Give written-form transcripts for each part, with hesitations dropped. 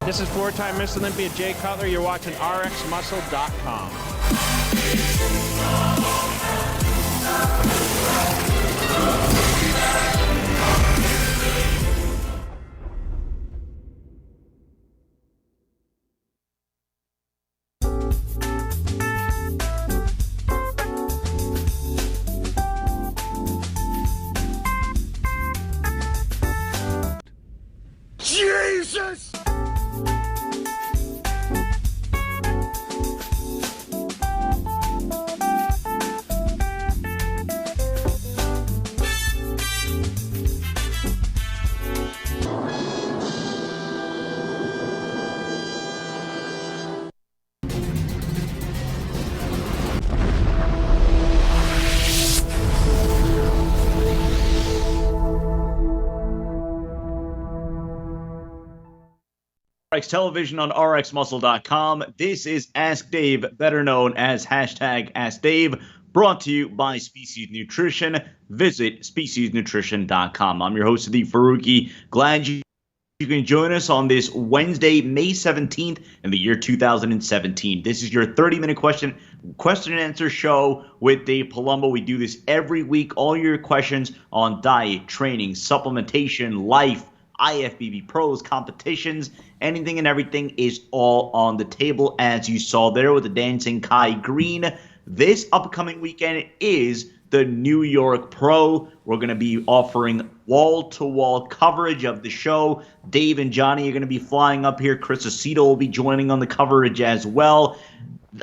This is four-time Miss Olympia Jay Cutler. You're watching RxMuscle.com. Jesus! Television on RxMuscle.com. This is Ask Dave, better known as hashtag Ask Dave, brought to you by Species Nutrition. Visit speciesnutrition.com. I'm your host, Sadiq Faruqi. Glad you can join us on this Wednesday, May 17th in the year 2017. This is your 30-minute question and answer show with Dave Palumbo. We do this every week. All your questions on diet, training, supplementation, life, IFBB pros, competitions, anything and everything is all on the table, as you saw there with the Dancing Kai Green. This upcoming weekend is the New York Pro. We're going to be offering wall-to-wall coverage of the show. Dave and Johnny are going to be flying up here. Chris Aceto will be joining on the coverage as well.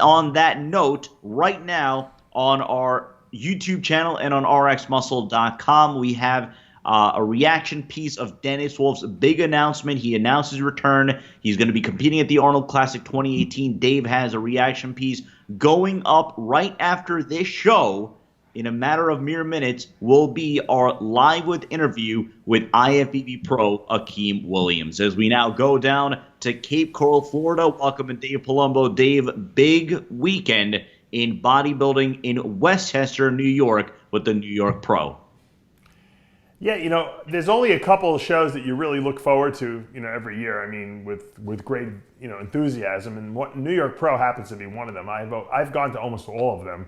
On that note, right now on our YouTube channel and on RxMuscle.com, we have a reaction piece of Dennis Wolf's big announcement. He announced his return. He's going to be competing at the Arnold Classic 2018. Dave has a reaction piece going up right after this show. In a matter of mere minutes, will be our live with interview with IFBB Pro Akeem Williams. As we now go down to Cape Coral, Florida, welcome to Dave Palumbo. Dave, big weekend in bodybuilding in Westchester, New York with the New York Pro. Yeah, you know, there's only a couple of shows that you really look forward to, you know, every year. I mean, with great, you know, enthusiasm, and what New York Pro happens to be one of them. I've gone to almost all of them,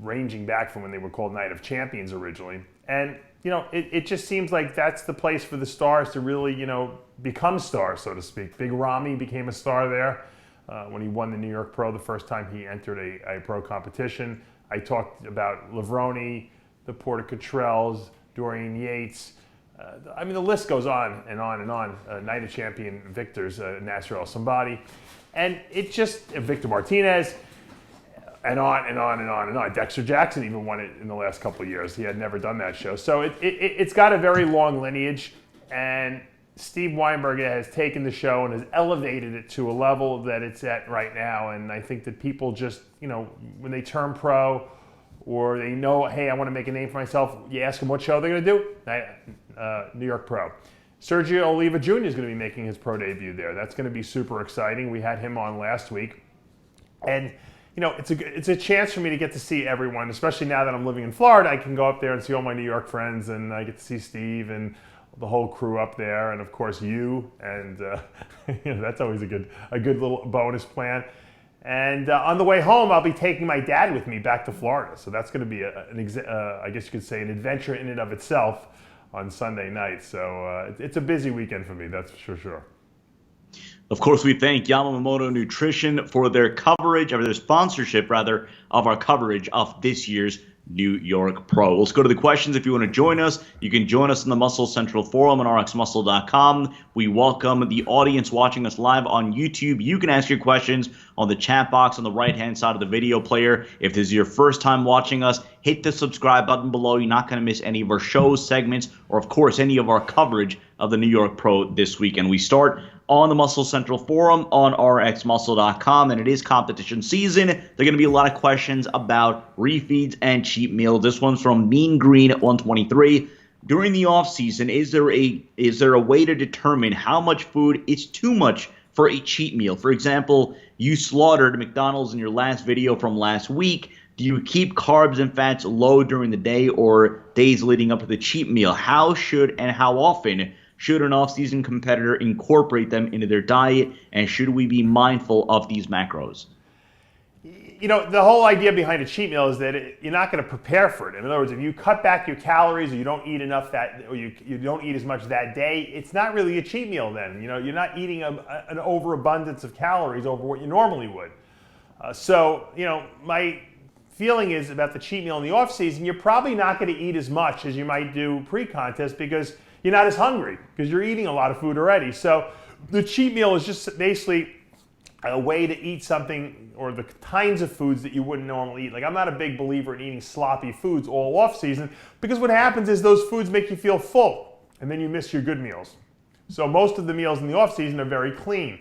ranging back from when they were called Night of Champions originally. And you know, it just seems like that's the place for the stars to really, you know, become stars, so to speak. Big Ramy became a star there when he won the New York Pro the first time he entered a pro competition. I talked about Levroni, the Porter Cottrells, Dorian Yates. I mean, the list goes on and on and on. Night of Champion victors, Nasser El-Somebody. And it just, Victor Martinez, and on and on and on and on. Dexter Jackson even won it in the last couple of years. He had never done that show. So it's got a very long lineage, and Steve Weinberg has taken the show and has elevated it to a level that it's at right now. And I think that people just, you know, when they turn pro, or they know, hey, I want to make a name for myself, you ask them what show they're going to do? New York Pro. Sergio Oliva Jr. is going to be making his pro debut there. That's going to be super exciting. We had him on last week. And, you know, it's a chance for me to get to see everyone, especially now that I'm living in Florida. I can go up there and see all my New York friends, and I get to see Steve and the whole crew up there, and of course you. And you know, that's always a good little bonus plan. And on the way home, I'll be taking my dad with me back to Florida. So that's going to be, I guess you could say, an adventure in and of itself on Sunday night. So it's a busy weekend for me, that's for sure. Of course, we thank Yamamoto Nutrition for their coverage, or their sponsorship, rather, of our coverage of this year's New York Pro. Let's go to the questions. If you want to join us, you can join us in the Muscle Central Forum on RxMuscle.com. We welcome the audience watching us live on YouTube. You can ask your questions on the chat box on the right-hand side of the video player. If this is your first time watching us, hit the subscribe button below. You're not going to miss any of our shows, segments, or, of course, any of our coverage of the New York Pro this weekend. We start on the Muscle Central Forum on RxMuscle.com, and it is competition season. There are going to be a lot of questions about refeeds and cheat meals. This one's from Mean Green at 123. During the off season, is there a way to determine how much food is too much for a cheat meal? For example, you slaughtered McDonald's in your last video from last week. Do you keep carbs and fats low during the day or days leading up to the cheat meal? How should and how often Should an off-season competitor incorporate them into their diet, and should we be mindful of these macros? You know, the whole idea behind a cheat meal is that you're not going to prepare for it. In other words, if you cut back your calories or you don't eat enough or you don't eat as much that day, it's not really a cheat meal then. You know, you're not eating an overabundance of calories over what you normally would. So, you know, my feeling is about the cheat meal in the off season, you're probably not going to eat as much as you might do pre-contest because you're not as hungry because you're eating a lot of food already. So the cheat meal is just basically a way to eat something or the kinds of foods that you wouldn't normally eat. Like, I'm not a big believer in eating sloppy foods all off season because what happens is those foods make you feel full and then you miss your good meals. So most of the meals in the off season are very clean.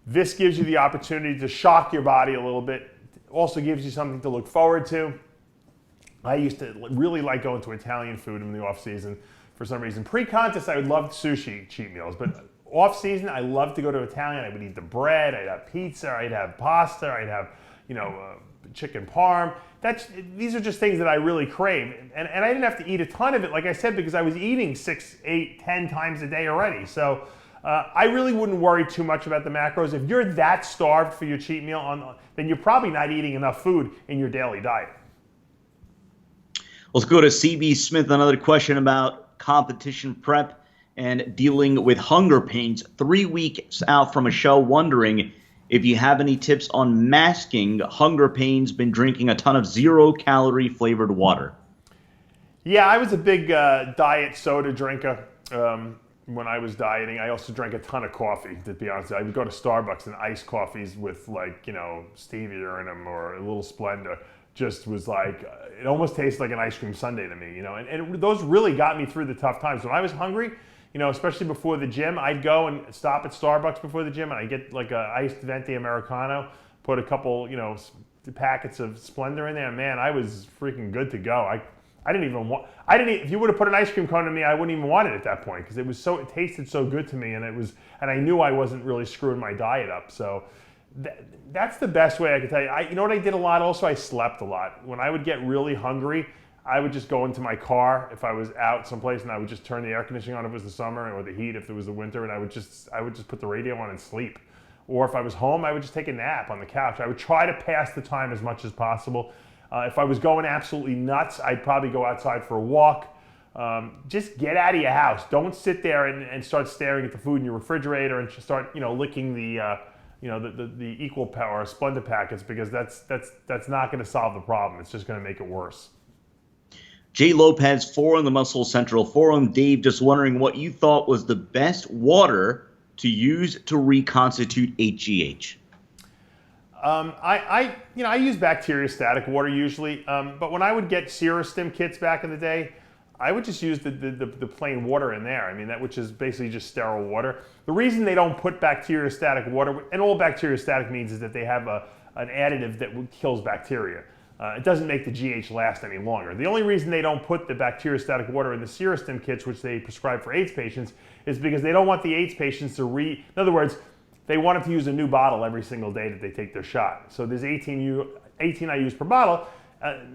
This gives you the opportunity to shock your body a little bit. Also gives you something to look forward to. I used to really like going to Italian food in the off season for some reason. Pre-contest, I would love sushi cheat meals, but off season, I love to go to Italian. I would eat the bread, I'd have pizza, I'd have pasta, I'd have, you know, chicken parm. These are just things that I really crave. And I didn't have to eat a ton of it, like I said, because I was eating 6, 8, 10 times a day already. So I really wouldn't worry too much about the macros. If you're that starved for your cheat meal, then you're probably not eating enough food in your daily diet. Let's go to CB Smith. Another question about competition prep and dealing with hunger pains 3 weeks out from a show, wondering if you have any tips on masking hunger pains, been drinking a ton of 0-calorie flavored water. Yeah, I was a big diet soda drinker when I was dieting. I also drank a ton of coffee, to be honest. I would go to Starbucks and iced coffees with, like, you know, stevia in them or a little Splenda. Just was like, it almost tastes like an ice cream sundae to me, you know, and those really got me through the tough times. When I was hungry, you know, especially before the gym, I'd go and stop at Starbucks before the gym and I'd get like a iced venti Americano, put a couple, you know, packets of Splenda in there, and man, I was freaking good to go. If you would have put an ice cream cone in me, I wouldn't even want it at that point because it tasted so good to me, and I knew I wasn't really screwing my diet up. So that's the best way I can tell you. You know what I did a lot also? I slept a lot. When I would get really hungry, I would just go into my car if I was out someplace, and I would just turn the air conditioning on if it was the summer, or the heat if it was the winter, and I would just put the radio on and sleep. Or if I was home, I would just take a nap on the couch. I would try to pass the time as much as possible. If I was going absolutely nuts, I'd probably go outside for a walk. Just get out of your house. Don't sit there and start staring at the food in your refrigerator and start, you know, licking the equal power Splenda packets, because that's not going to solve the problem. It's just going to make it worse. Jay Lopez, 4 on the Muscle Central Forum. Dave, just wondering what you thought was the best water to use to reconstitute HGH. I use bacteriostatic water usually, but when I would get Serostim kits back in the day, I would just use the plain water in there. I mean, which is basically just sterile water. The reason they don't put bacteriostatic water, and all bacteriostatic means is that they have an additive that kills bacteria. It doesn't make the GH last any longer. The only reason they don't put the bacteriostatic water in the Serostim kits, which they prescribe for AIDS patients, is because they don't want the AIDS patients to in other words, they want them to use a new bottle every single day that they take their shot. So there's 18 IUs per bottle.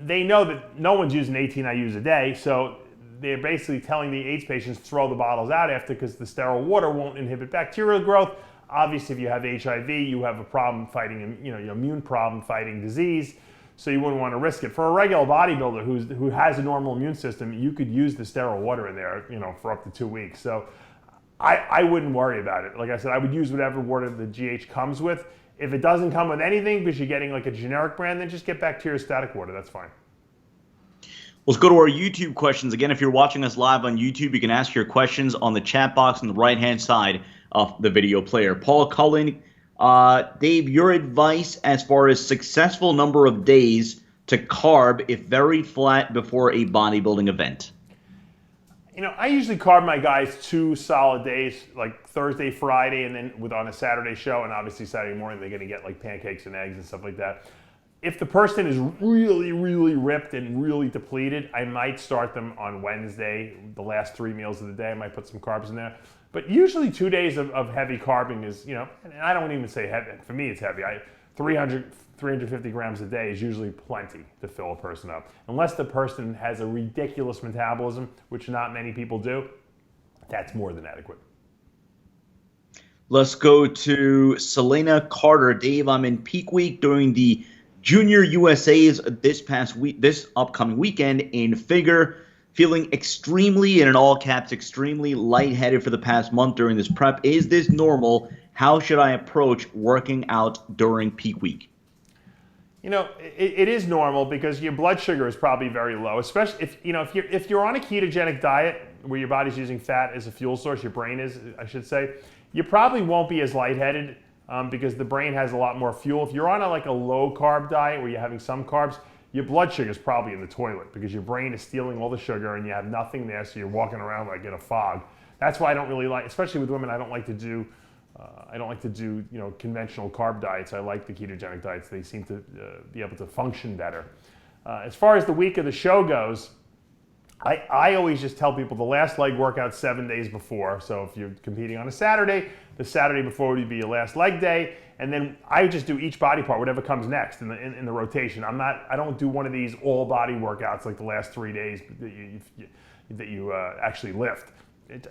They know that no one's using 18 IUs a day, so they're basically telling the AIDS patients to throw the bottles out after, because the sterile water won't inhibit bacterial growth. Obviously, if you have HIV, you have a problem fighting, your immune problem fighting disease, so you wouldn't want to risk it. For a regular bodybuilder who has a normal immune system, you could use the sterile water in there, for up to 2 weeks. So I wouldn't worry about it. Like I said, I would use whatever water the GH comes with. If it doesn't come with anything because you're getting like a generic brand, then just get bacteriostatic water. That's fine. Let's go to our YouTube questions. Again, if you're watching us live on YouTube, you can ask your questions on the chat box on the right-hand side of the video player. Paul Cullen, Dave, your advice as far as successful number of days to carb if very flat before a bodybuilding event? I usually carb my guys 2 solid days, like Thursday, Friday, and then on a Saturday show, and obviously Saturday morning they're going to get like pancakes and eggs and stuff like that. If the person is really, really ripped and really depleted, I might start them on Wednesday, the last 3 meals of the day. I might put some carbs in there. But usually 2 days of heavy carbing is, and I don't even say heavy. For me, it's heavy. 350 grams a day is usually plenty to fill a person up. Unless the person has a ridiculous metabolism, which not many people do. that's more than adequate. Let's go to Selena Carter. Dave, I'm in peak week during the Junior USA's this upcoming weekend in figure. Feeling extremely, and in all caps, extremely lightheaded for the past month during this prep. Is this normal? How should I approach working out during peak week? You know, it is normal because your blood sugar is probably very low, especially if you're on a ketogenic diet where your body's using fat as a fuel source, your brain is, I should say, you probably won't be as lightheaded because the brain has a lot more fuel. If you're on a low carb diet where you're having some carbs, your blood sugar is probably in the toilet because your brain is stealing all the sugar and you have nothing there, so you're walking around like in a fog. That's why I don't really like, especially with women, I don't like to do conventional carb diets. I like the ketogenic diets. They seem to be able to function better. As far as the week of the show goes, I always just tell people the last leg workout 7 days before. So if you're competing on a Saturday, the Saturday before would be your last leg day, and then I just do each body part, whatever comes next in the rotation. I don't do one of these all body workouts like the last 3 days that you actually lift.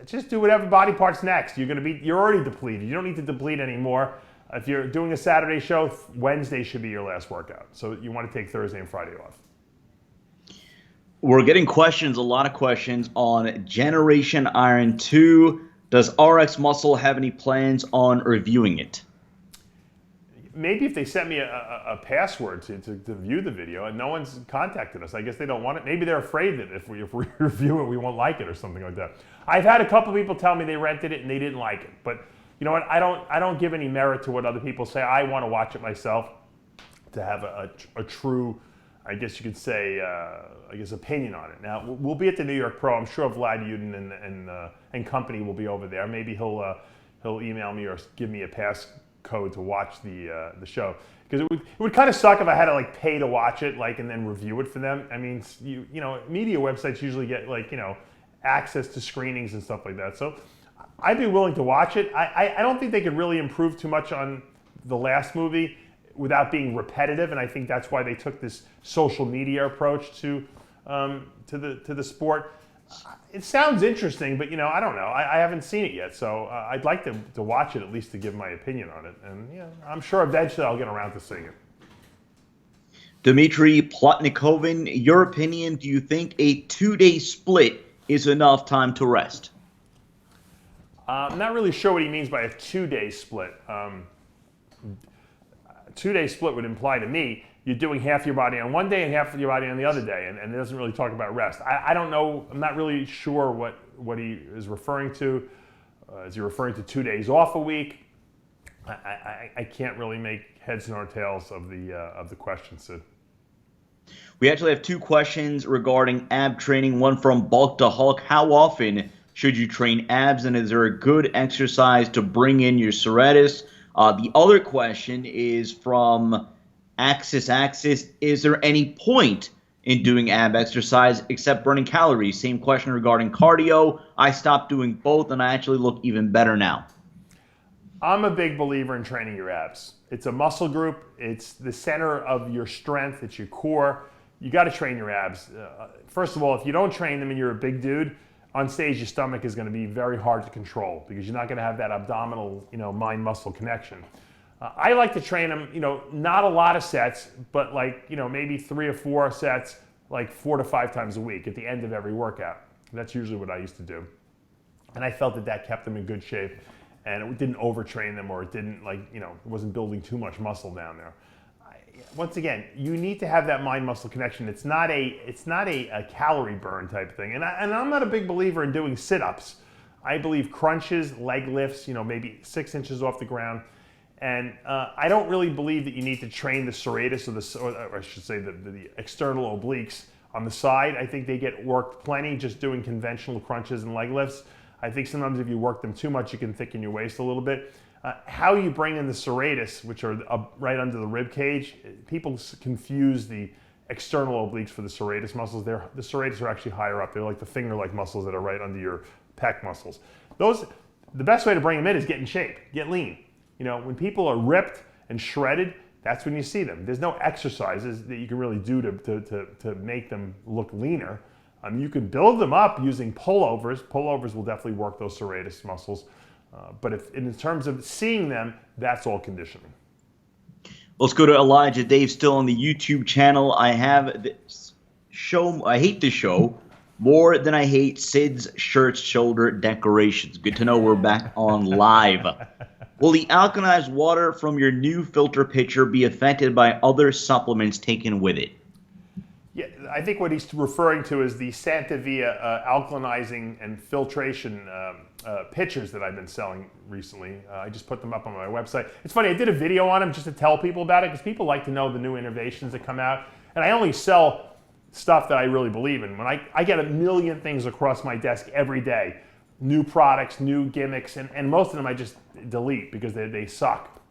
Just do whatever body part's next. You're already depleted. You don't need to deplete anymore. If you're doing a Saturday show, Wednesday should be your last workout. So you want to take Thursday and Friday off. We're getting questions, a lot of questions on Generation Iron 2. Does RxMuscle have any plans on reviewing it? Maybe if they sent me a password to view the video, and no one's contacted us. I guess they don't want it. Maybe they're afraid that if we review it, we won't like it or something like that. I've had a couple people tell me they rented it and they didn't like it. But you know what? I don't give any merit to what other people say. I want to watch it myself to have a true, I guess you could say, opinion on it. Now, we'll be at the New York Pro. I'm sure Vlad Uden and company will be over there. Maybe he'll email me or give me a pass code to watch the show, because it would kind of suck if I had to pay to watch it and then review it for them. I mean, media websites usually get access to screenings and stuff like that. So I'd be willing to watch it. I don't think they could really improve too much on the last movie without being repetitive, and I think that's why they took this social media approach to the sport. It sounds interesting, but I don't know. I haven't seen it yet, so I'd like to watch it at least to give my opinion on it. And I'm sure eventually I'll get around to seeing it. Dmitry Plotnikovin, your opinion, do you think a 2-day split is enough time to rest? I'm not really sure what he means by a 2-day split. A 2-day split would imply to me you're doing half your body on one day and half of your body on the other day, and it doesn't really talk about rest. I don't know. I'm not really sure what he is referring to. Is he referring to 2 days off a week? I can't really make heads nor tails of the question, Sid. We actually have 2 questions regarding ab training. One from Bulk to Hulk. How often should you train abs, and is there a good exercise to bring in your serratus? The other question is from Axis. Is there any point in doing ab exercise except burning calories? Same question regarding cardio. I stopped doing both, and I actually look even better now. I'm a big believer in training your abs. It's a muscle group. It's the center of your strength. It's your core. You got to train your abs. First of all, if you don't train them and you're a big dude, on stage your stomach is going to be very hard to control because you're not going to have that abdominal, mind-muscle connection. I like to train them, not a lot of sets, but maybe 3 or 4 sets, 4 to 5 times a week at the end of every workout. That's usually what I used to do. And I felt that kept them in good shape, and it didn't overtrain them, or it didn't it wasn't building too much muscle down there. Once again, you need to have that mind-muscle connection. It's not a calorie burn type thing. And I'm not a big believer in doing sit-ups. I believe crunches, leg lifts, maybe 6 inches off the ground. And I don't really believe that you need to train the serratus, or I should say the external obliques on the side. I think they get worked plenty just doing conventional crunches and leg lifts. I think sometimes if you work them too much, you can thicken your waist a little bit. How you bring in the serratus, which are right under the rib cage, people confuse the external obliques for the serratus muscles. The serratus are actually higher up. They're like the finger-like muscles that are right under your pec muscles. The best way to bring them in is get in shape, get lean. When people are ripped and shredded, that's when you see them. There's no exercises that you can really do to make them look leaner. You can build them up using pullovers. Pullovers will definitely work those serratus muscles. But in terms of seeing them, that's all conditioning. Let's go to Elijah Dave, still on the YouTube channel. I have this show. I hate this show more than I hate Sid's shirt shoulder decorations. Good to know we're back on live. Will the alkalized water from your new filter pitcher be affected by other supplements taken with it? Yeah, I think what he's referring to is the Santa Via alkalinizing and filtration pitchers that I've been selling recently. I just put them up on my website. It's funny, I did a video on them just to tell people about it because people like to know the new innovations that come out. And I only sell stuff that I really believe in. When I get a million things across my desk every day, new products, new gimmicks, and most of them I just delete because they suck.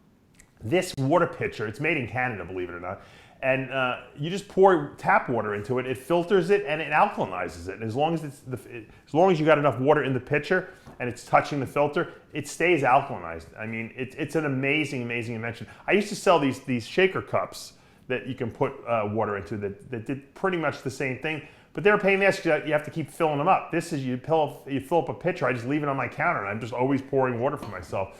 This water pitcher, it's made in Canada, believe it or not, and you just pour tap water into it. It filters it and it alkalinizes it. And as long as you got enough water in the pitcher and it's touching the filter, it stays alkalinized. I mean, it's an amazing, amazing invention. I used to sell these shaker cups that you can put water into that did pretty much the same thing, but they're a pain in the ass because you have to keep filling them up. This is you fill up a pitcher. I just leave it on my counter and I'm just always pouring water for myself.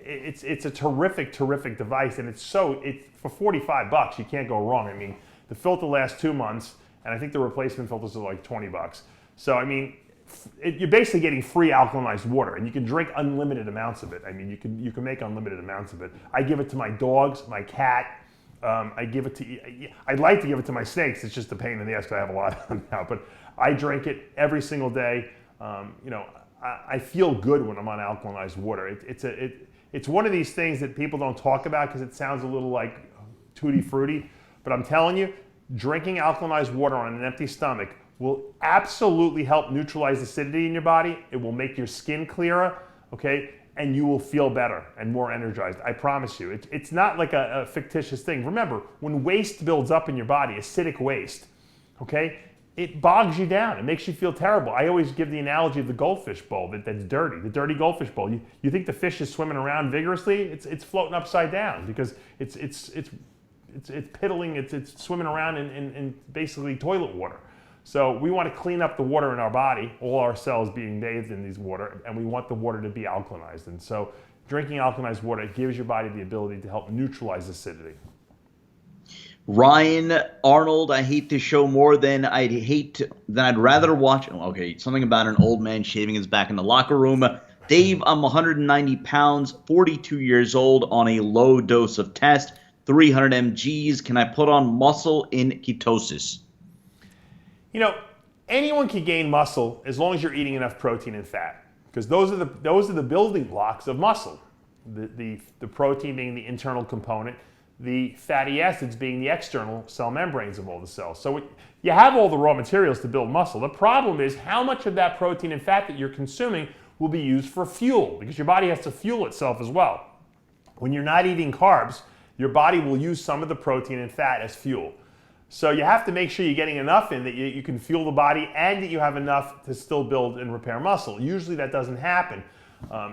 It's a terrific device, and it's for $45 you can't go wrong. I mean, the filter lasts 2 months, and I think the replacement filters are like $20. So I mean, you're basically getting free alkalinized water, and you can drink unlimited amounts of it. I mean, you can make unlimited amounts of it. I give it to my dogs, my cat. I'd like to give it to my snakes. It's just a pain in the ass because I have a lot of them now. But I drink it every single day. I feel good when I'm on alkalinized water. It's one of these things that people don't talk about because it sounds a little like tutti frutti. But I'm telling you, drinking alkalinized water on an empty stomach will absolutely help neutralize acidity in your body. It will make your skin clearer, okay? And you will feel better and more energized. I promise you. It's not like a fictitious thing. Remember, when waste builds up in your body, acidic waste, okay, it bogs you down. It makes you feel terrible. I always give the analogy of the goldfish bowl that's dirty, the dirty goldfish bowl. You think the fish is swimming around vigorously? It's floating upside down because it's piddling, it's swimming around in basically toilet water. So we want to clean up the water in our body, all our cells being bathed in these water, and we want the water to be alkalinized. And so drinking alkalinized water gives your body the ability to help neutralize acidity. Ryan Arnold, I hate this show more than I'd rather watch. Okay, something about an old man shaving his back in the locker room. Dave, I'm 190 pounds, 42 years old, on a low dose of test, 300 mgs. Can I put on muscle in ketosis? You know, anyone can gain muscle as long as you're eating enough protein and fat, because those are the building blocks of muscle. The protein being the internal component, the fatty acids being the external cell membranes of all the cells. So you have all the raw materials to build muscle. The problem is how much of that protein and fat that you're consuming will be used for fuel, because your body has to fuel itself as well. When you're not eating carbs, your body will use some of the protein and fat as fuel. So you have to make sure you're getting enough in that you can fuel the body and that you have enough to still build and repair muscle. Usually that doesn't happen.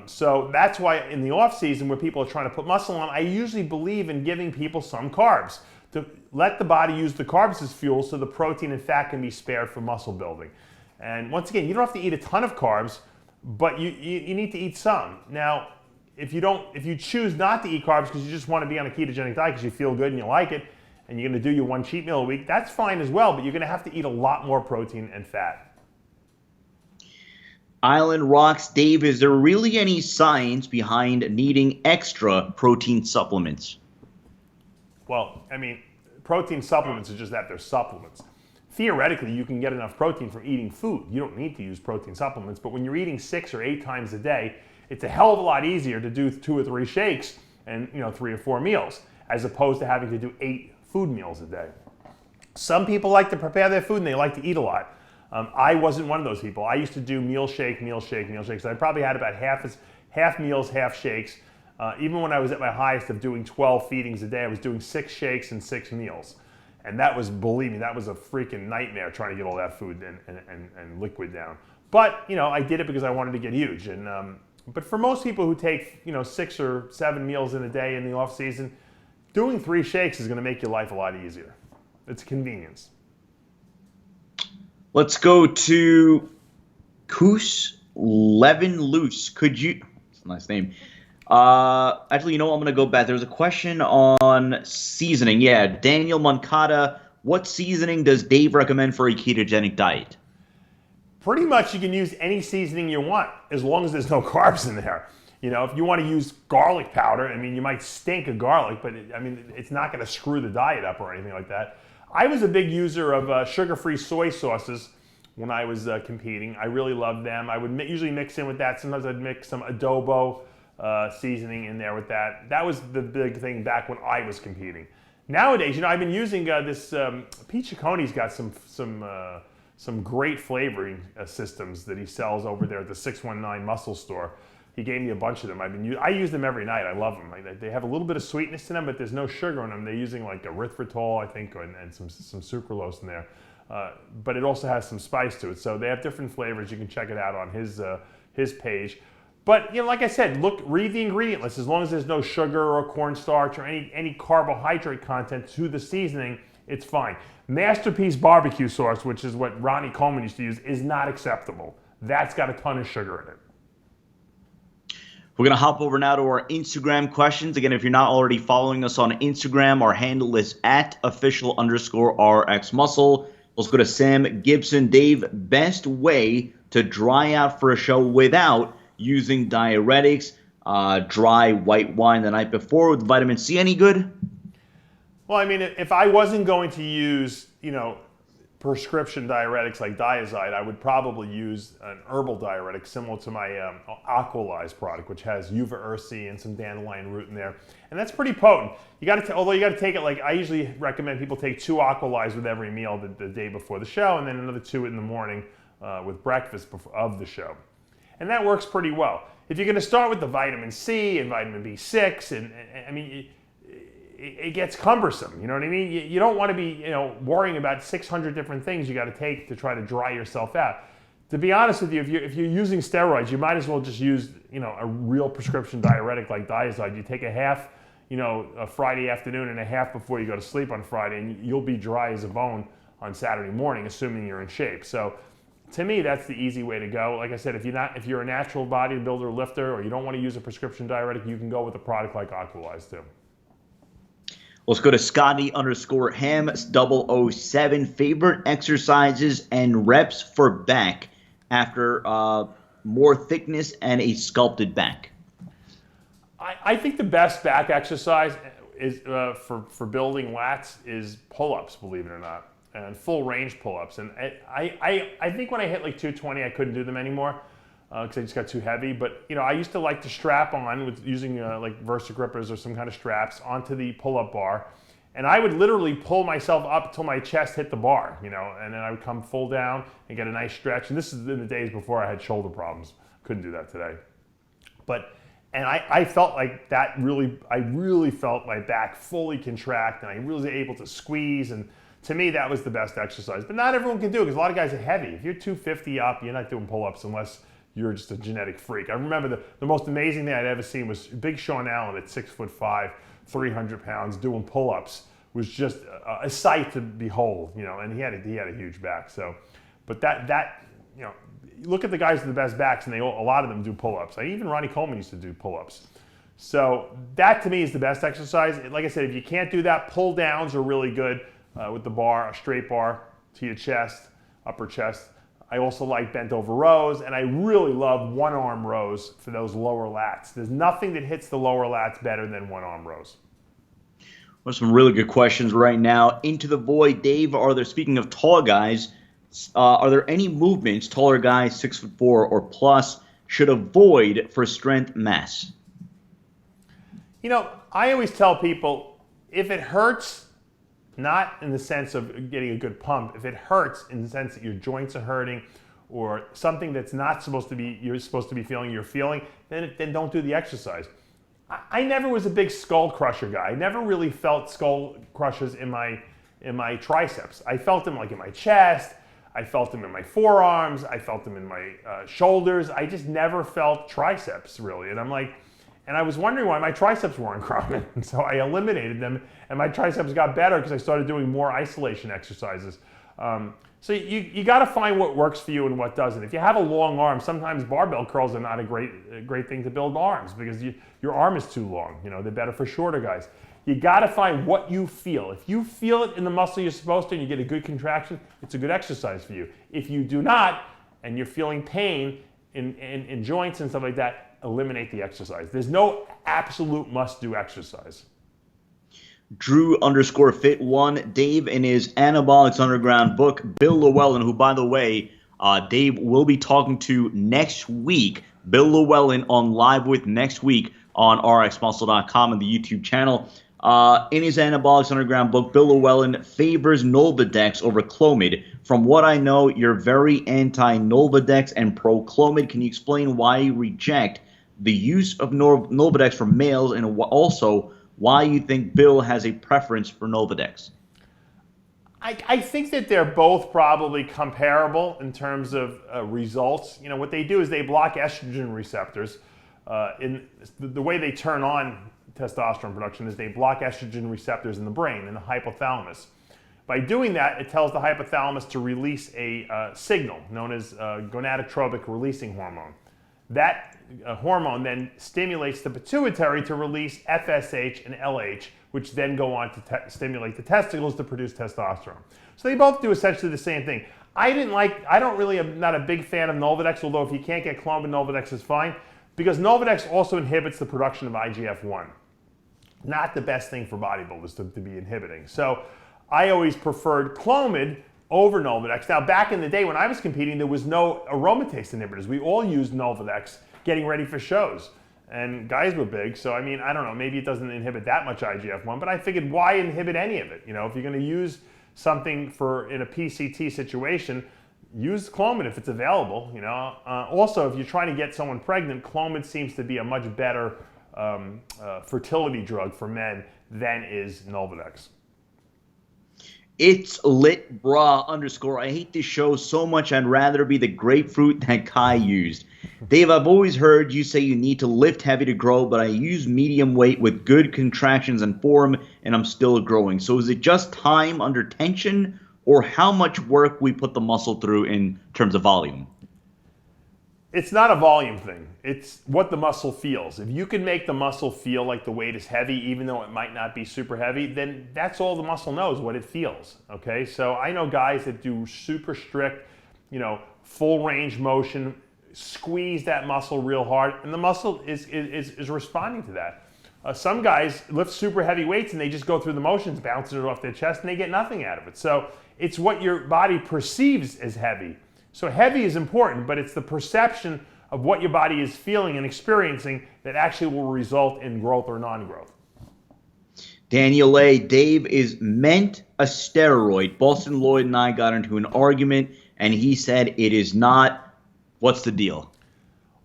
So that's why in the off season where people are trying to put muscle on, I usually believe in giving people some carbs to let the body use the carbs as fuel so the protein and fat can be spared for muscle building. And once again, you don't have to eat a ton of carbs, but you need to eat some. Now, if you choose not to eat carbs because you just want to be on a ketogenic diet because you feel good and you like it, and you're going to do your one cheat meal a week, that's fine as well, but you're going to have to eat a lot more protein and fat. Island Rocks, Dave, is there really any science behind needing extra protein supplements? Well, I mean, protein supplements are just that, they're supplements. Theoretically, you can get enough protein from eating food. You don't need to use protein supplements, but when you're eating 6 or 8 times a day, it's a hell of a lot easier to do 2 or 3 shakes and 3 or 4 meals, as opposed to having to do 8 food meals a day. Some people like to prepare their food and they like to eat a lot. I wasn't one of those people. I used to do meal shake, meal shake, meal shakes. I probably had about half meals, half shakes. Even when I was at my highest of doing 12 feedings a day, I was doing 6 shakes and 6 meals. And that was, believe me, that was a freaking nightmare trying to get all that food and liquid down. But, I did it because I wanted to get huge. And but for most people who take, 6 or 7 meals in a day in the off season, doing 3 shakes is going to make your life a lot easier. It's a convenience. Let's go to Koos Levin Loose. Could you? That's a nice name. Actually, you know what? I'm gonna go back. There's a question on seasoning. Yeah, Daniel Moncada. What seasoning does Dave recommend for a ketogenic diet? Pretty much you can use any seasoning you want as long as there's no carbs in there. You know, if you want to use garlic powder, I mean, you might stink of garlic, but it's not going to screw the diet up or anything like that. I was a big user of sugar-free soy sauces when I was competing. I really loved them. I would usually mix in with that. Sometimes I'd mix some adobo seasoning in there with that. That was the big thing back when I was competing. Nowadays, you know, I've been using this. Pete Cicconi's got some great flavoring systems that he sells over there at the 619 Muscle Store. He gave me a bunch of them. I use them every night. I love them. They have a little bit of sweetness to them, but there's no sugar in them. They're using like erythritol, I think, and some sucralose in there. But it also has some spice to it. So they have different flavors. You can check it out on his page. But you know, like I said, read the ingredient list. As long as there's no sugar or cornstarch or any carbohydrate content to the seasoning, it's fine. Masterpiece barbecue sauce, which is what Ronnie Coleman used to use, is not acceptable. That's got a ton of sugar in it. We're going to hop over now to our Instagram questions. Again, if you're not already following us on Instagram, our handle is @official_RxMuscle. Let's go to Sam Gibson. Dave, best way to dry out for a show without using diuretics, dry white wine the night before with vitamin C, any good? Well, I mean, if I wasn't going to use, you know, prescription diuretics like Diazide, I would probably use an herbal diuretic similar to my Aqualize product, which has uva ursi and some dandelion root in there, and that's pretty potent. Although you got to take it like I usually recommend people take 2 Aqualize with every meal the day before the show, and then another 2 in the morning with breakfast of the show, and that works pretty well. If you're going to start with the vitamin C and vitamin B6, and I mean, it gets cumbersome, you know what I mean? You don't want to be, you know, worrying about 600 different things you got to take to try to dry yourself out. To be honest with you, if you're using steroids, you might as well just use, you know, a real prescription diuretic like Diazide. You take a half, you know, a Friday afternoon and a half before you go to sleep on Friday, and you'll be dry as a bone on Saturday morning, assuming you're in shape. So, to me, that's the easy way to go. Like I said, if you're a natural bodybuilder or lifter, or you don't want to use a prescription diuretic, you can go with a product like Aqualize too. Let's go to Scotty_Ham007. Favorite exercises and reps for back after more thickness and a sculpted back. I think the best back exercise is for building lats is pull-ups, believe it or not, and full range pull-ups. And I think when I hit like 220, I couldn't do them anymore because I just got too heavy. But you know, I used to like to strap on with using like Versa grippers or some kind of straps onto the pull-up bar, and I would literally pull myself up till my chest hit the bar, you know, and then I would come full down and get a nice stretch. And this is in the days before I had shoulder problems. Couldn't do that today. And I felt like I really felt my back fully contract, and I really was able to squeeze, and to me that was the best exercise. But not everyone can do it because a lot of guys are heavy. If you're 250 up, you're not doing pull-ups unless you're just a genetic freak. I remember the most amazing thing I'd ever seen was Big Sean Allen at 6'5", 300 pounds doing pull-ups. Was just a sight to behold, you know, and he had a huge back. So, but that you know, look at the guys with the best backs, and a lot of them do pull-ups. Even Ronnie Coleman used to do pull-ups. So that to me is the best exercise. Like I said, if you can't do that, pull downs are really good with the bar, a straight bar to your chest, upper chest. I also like bent over rows, and I really love one arm rows for those lower lats. There's nothing that hits the lower lats better than one arm rows. Well, some really good questions right now. Into the void, Dave. Speaking of tall guys, are there any movements taller guys 6'4" or plus should avoid for strength mass? You know, I always tell people if it hurts, not in the sense of getting a good pump, if it hurts in the sense that your joints are hurting or something that's not supposed to be, you're supposed to be feeling, you're feeling, then don't do the exercise. I never was a big skull crusher guy. I never really felt skull crushers in my triceps. I felt them like in my chest. I felt them in my forearms. I felt them in my shoulders. I just never felt triceps really. And I'm like, and I was wondering why my triceps weren't growing. And so I eliminated them, and my triceps got better because I started doing more isolation exercises. So you got to find what works for you and what doesn't. If you have a long arm, sometimes barbell curls are not a great thing to build arms because your arm is too long. You know, they're better for shorter guys. You got to find what you feel. If you feel it in the muscle you're supposed to and you get a good contraction, it's a good exercise for you. If you do not and you're feeling pain in joints and stuff like that, eliminate the exercise. There's no absolute must-do exercise. Drew_fit1, Dave in his Anabolics Underground book, Bill Llewellyn, who, by the way, Dave will be talking to next week. Bill Llewellyn on Live With next week on RxMuscle.com and the YouTube channel. In his Anabolics Underground book, Bill Llewellyn favors Novadex over Clomid. From what I know, you're very anti-Novadex and pro-Clomid. Can you explain why you reject the use of Novadex for males, and also why you think Bill has a preference for Novadex? I think that they're both probably comparable in terms of results. You know, what they do is they block estrogen receptors. The way they turn on testosterone production is they block estrogen receptors in the brain, in the hypothalamus. By doing that, it tells the hypothalamus to release a signal known as gonadotropic releasing hormone. That hormone then stimulates the pituitary to release FSH and LH, which then go on to stimulate the testicles to produce testosterone. So they both do essentially the same thing. I'm not a big fan of Novadex, although if you can't get Clomid, Novadex is fine, because Novadex also inhibits the production of IGF-1. Not the best thing for bodybuilders to be inhibiting. So I always preferred Clomid over Novadex. Now, back in the day when I was competing, there was no aromatase inhibitors. We all used Novadex getting ready for shows. And guys were big, so I mean, I don't know, maybe it doesn't inhibit that much IGF-1, but I figured why inhibit any of it? You know, if you're gonna use something in a PCT situation, use Clomid if it's available, you know. Also, if you're trying to get someone pregnant, Clomid seems to be a much better fertility drug for men than is Novadex. It's lit bra _ I hate this show so much I'd rather be the grapefruit that Kai used. Dave, I've always heard you say you need to lift heavy to grow, but I use medium weight with good contractions and form, and I'm still growing. So is it just time under tension, or how much work we put the muscle through in terms of volume? It's not a volume thing. It's what the muscle feels. If you can make the muscle feel like the weight is heavy, even though it might not be super heavy, then that's all the muscle knows, what it feels, okay? So I know guys that do super strict, you know, full range motion, squeeze that muscle real hard, and the muscle is responding to that. Some guys lift super heavy weights and they just go through the motions, bouncing it off their chest, and they get nothing out of it. So it's what your body perceives as heavy. So heavy is important, but it's the perception of what your body is feeling and experiencing that actually will result in growth or non-growth. Daniel A., Dave is meant a steroid. Boston Lloyd and I got into an argument, and he said it is not. What's the deal?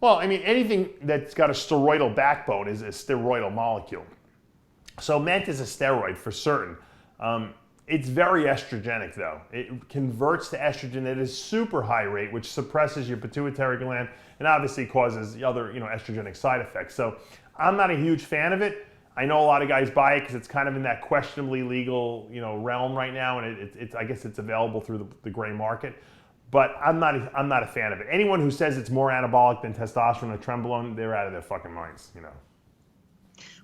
Well, I mean, anything that's got a steroidal backbone is a steroidal molecule. So ment is a steroid for certain. It's very estrogenic, though. It converts to estrogen at a super high rate, which suppresses your pituitary gland and obviously causes other, estrogenic side effects. So I'm not a huge fan of it. I know a lot of guys buy it because it's kind of in that questionably legal, realm right now, and I guess it's available through the gray market. But I'm not a fan of it. Anyone who says it's more anabolic than testosterone or trenbolone, they're out of their fucking minds,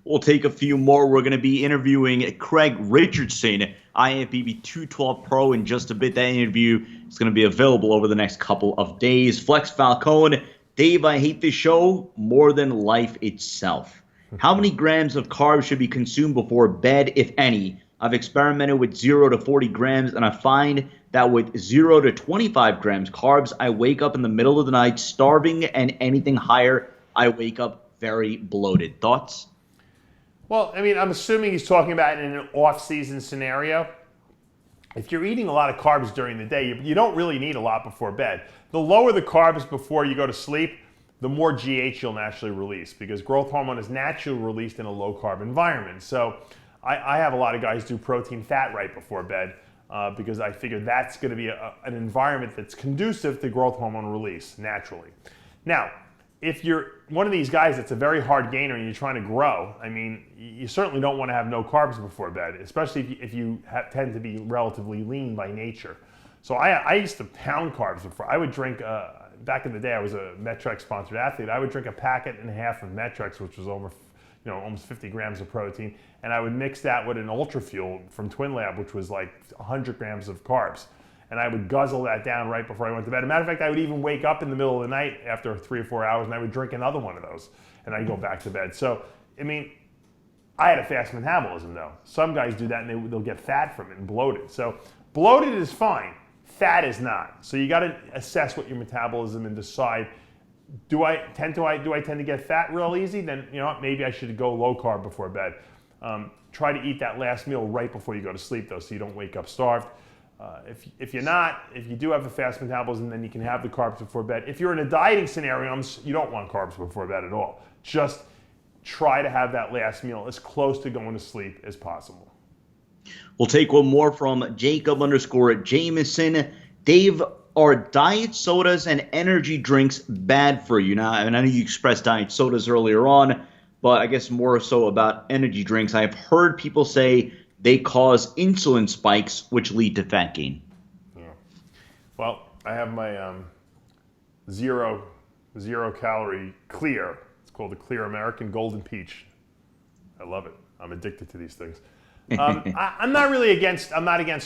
We'll take a few more. We're going to be interviewing Craig Richardson, IFBB 212 Pro, in just a bit. That interview is going to be available over the next couple of days. Flex Falcone, Dave, I hate this show more than life itself. How many grams of carbs should be consumed before bed, if any? I've experimented with 0 to 40 grams, and I find that with 0 to 25 grams carbs, I wake up in the middle of the night starving, and anything higher, I wake up very bloated. Thoughts? Well, I mean, I'm assuming he's talking about it in an off-season scenario. If you're eating a lot of carbs during the day, you don't really need a lot before bed. The lower the carbs before you go to sleep, the more GH you'll naturally release, because growth hormone is naturally released in a low-carb environment. So I have a lot of guys do protein fat right before bed because I figure that's going to be an environment that's conducive to growth hormone release naturally. Now, if you're one of these guys that's a very hard gainer and you're trying to grow, I mean, you certainly don't want to have no carbs before bed, especially if you tend to be relatively lean by nature. So I used to pound carbs before. I would drink, back in the day, I was a Metrex sponsored athlete. I would drink a packet and a half of Metrex, which was over, almost 50 grams of protein. And I would mix that with an Ultra Fuel from Twin Lab, which was like 100 grams of carbs. And I would guzzle that down right before I went to bed. As a matter of fact, I would even wake up in the middle of the night after 3 or 4 hours, and I would drink another one of those, and I'd go back to bed. So, I mean, I had a fast metabolism though. Some guys do that and they'll get fat from it and bloated. So bloated is fine, fat is not. So you gotta assess what your metabolism and decide, do I tend to get fat real easy? Then maybe I should go low carb before bed. Try to eat that last meal right before you go to sleep though, so you don't wake up starved. If you do have a fast metabolism, then you can have the carbs before bed. If you're in a dieting scenario, you don't want carbs before bed at all. Just try to have that last meal as close to going to sleep as possible. We'll take one more from Jacob_Jameson. Dave, are diet sodas and energy drinks bad for you? Now, I know you expressed diet sodas earlier on, but I guess more so about energy drinks. I've heard people say they cause insulin spikes, which lead to fat gain. Yeah. Well, I have my zero calorie clear. It's called the Clear American Golden Peach. I love it. I'm addicted to these things. I'm not against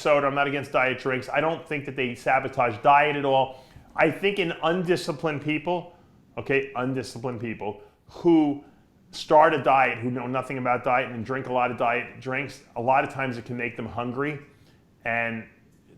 soda. I'm not against diet drinks. I don't think that they sabotage diet at all. I think in undisciplined people who start a diet, who know nothing about diet and drink a lot of diet drinks, a lot of times it can make them hungry, and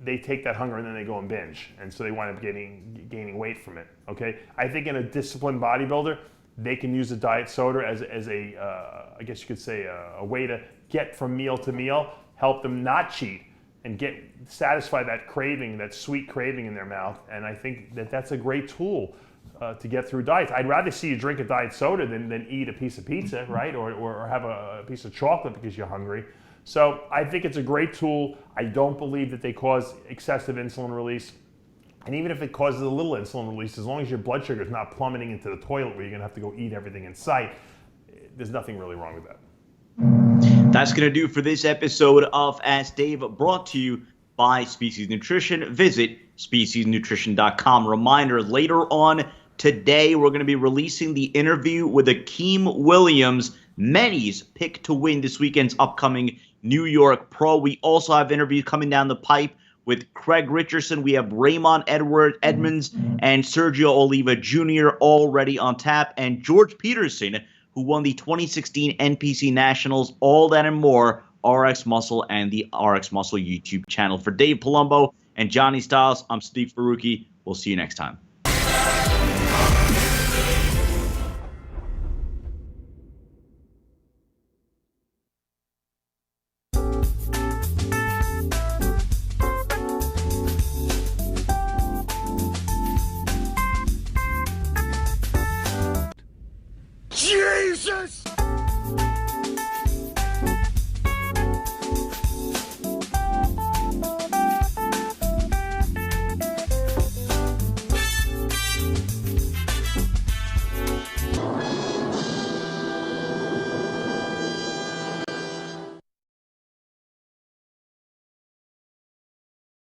they take that hunger and then they go and binge, and so they wind up gaining weight from it. Okay, I think in a disciplined bodybuilder, they can use a diet soda as a I guess you could say a way to get from meal to meal, help them not cheat and satisfy that craving, that sweet craving in their mouth. And I think that that's a great tool to get through diets. I'd rather see you drink a diet soda than eat a piece of pizza, right? Or have a piece of chocolate because you're hungry. So I think it's a great tool. I don't believe that they cause excessive insulin release. And even if it causes a little insulin release, as long as your blood sugar is not plummeting into the toilet where you're gonna have to go eat everything in sight, there's nothing really wrong with that. That's going to do for this episode of Ask Dave, brought to you by Species Nutrition. Visit speciesnutrition.com. Reminder, later on today, we're going to be releasing the interview with Akeem Williams, many's pick to win this weekend's upcoming New York Pro. We also have interviews coming down the pipe with Craig Richardson. We have Raymond Edmonds and Sergio Oliva Jr. already on tap, and George Peterson, who won the 2016 NPC Nationals. All that and more, RxMuscle and the RxMuscle YouTube channel. For Dave Palumbo and Johnny Styles, I'm Steve Faruqi. We'll see you next time.